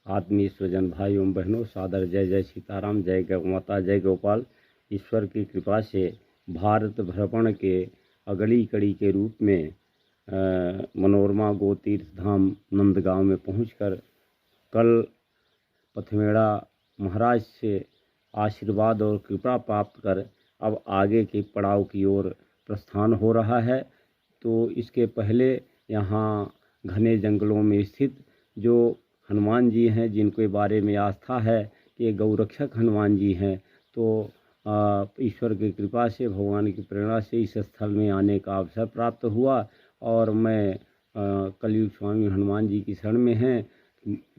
आत्मीय स्वजन भाई एवं बहनों, सादर जय जय सीताराम, जय गौ माता, जय गोपाल। ईश्वर की कृपा से भारत भ्रमण के अगली कड़ी के रूप में मनोरमा गो तीर्थ धाम नंदगांव में पहुंचकर कल पथमेड़ा महाराज से आशीर्वाद और कृपा प्राप्त कर अब आगे के पड़ाव की ओर प्रस्थान हो रहा है। तो इसके पहले यहाँ घने जंगलों में स्थित जो हनुमान जी हैं, जिनके बारे में आस्था है कि ये गौरक्षक हनुमान जी हैं, तो ईश्वर की कृपा से, भगवान की प्रेरणा से इस स्थल में आने का अवसर प्राप्त हुआ। और मैं कलयुग स्वामी हनुमान जी की शरण में हैं,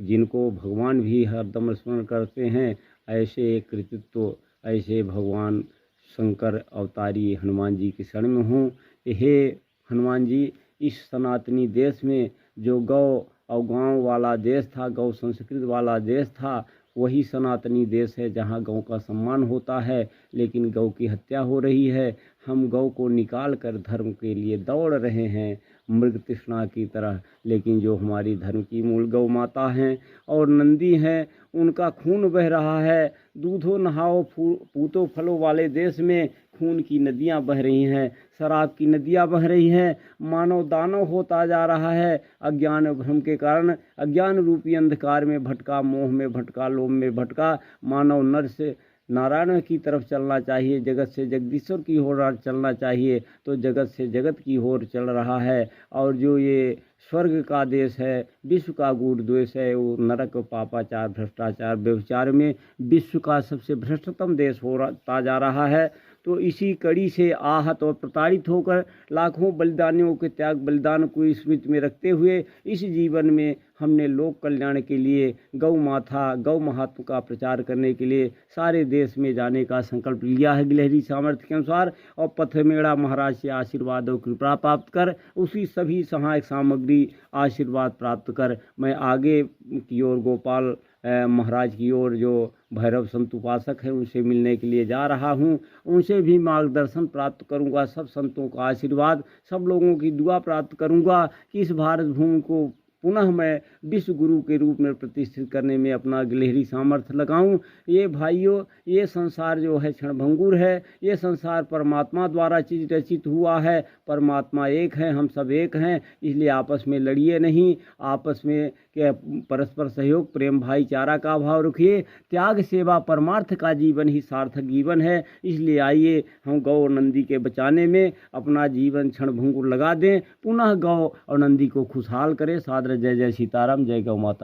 जिनको भगवान भी हरदम स्मरण करते हैं। ऐसे एक कृतित्व, ऐसे भगवान शंकर अवतारी हनुमान जी की शरण में हूँ। हे हनुमान जी, इस सनातनी देश में जो गौ और गांव वाला देश था, गौ संस्कृत वाला देश था, वही सनातनी देश है जहां गौ का सम्मान होता है, लेकिन गौ की हत्या हो रही है। हम गौ को निकाल कर धर्म के लिए दौड़ रहे हैं मृग तृष्णा की तरह, लेकिन जो हमारी धर्म की मूल गौ माता हैं और नंदी हैं, उनका खून बह रहा है। दूधो नहाओ पूतो फलो वाले देश में खून की नदियां बह रही हैं, शराब की नदियां बह रही हैं। मानव दानव होता जा रहा है। अज्ञान भ्रम के कारण अज्ञान रूपी अंधकार में भटका, मोह में भटका, लोभ में भटका। मानव नर से नारायण की तरफ चलना चाहिए, जगत से जगदीश्वर की ओर चलना चाहिए, तो जगत से जगत की ओर चल रहा है। और जो ये स्वर्ग का देश है, विश्व का गूढ़ देश है, वो नरक, पापाचार, भ्रष्टाचार, व्यभिचार में विश्व का सबसे भ्रष्टतम देश होता जा रहा है। तो इसी कड़ी से आहत और प्रताड़ित होकर लाखों बलिदानियों के त्याग बलिदान को स्मृति में रखते हुए इस जीवन में हमने लोक कल्याण के लिए गौ माता, गौ महात्म का प्रचार करने के लिए सारे देश में जाने का संकल्प लिया है गिलहरी सामर्थ्य के अनुसार। और पथमेड़ा महाराज से आशीर्वाद और कृपा प्राप्त कर, उसी सभी सहायक सामग्री आशीर्वाद प्राप्त कर मैं आगे की ओर गोपाल महाराज की ओर, जो भैरव संत उपासक हैं, उनसे मिलने के लिए जा रहा हूँ। उनसे भी मार्गदर्शन प्राप्त करूँगा, सब संतों का आशीर्वाद, सब लोगों की दुआ प्राप्त करूँगा कि इस भारत भूमि को पुनः मैं विश्व गुरु के रूप में प्रतिष्ठित करने में अपना गिलहरी सामर्थ्य लगाऊं। ये भाइयों, ये संसार जो है क्षणभंगुर है। ये संसार परमात्मा द्वारा चीज रचित हुआ है। परमात्मा एक है, हम सब एक हैं, इसलिए आपस में लड़िए नहीं, आपस में परस्पर सहयोग, प्रेम, भाईचारा का भाव रखिए। त्याग, सेवा, परमार्थ का जीवन ही सार्थक जीवन है। इसलिए आइए हम गौ और नंदी के बचाने में अपना जीवन क्षणभंगुर लगा दें, पुनः गौ और नंदी को खुशहाल करें। सादर जय जय सीताराम, जय गौ माता।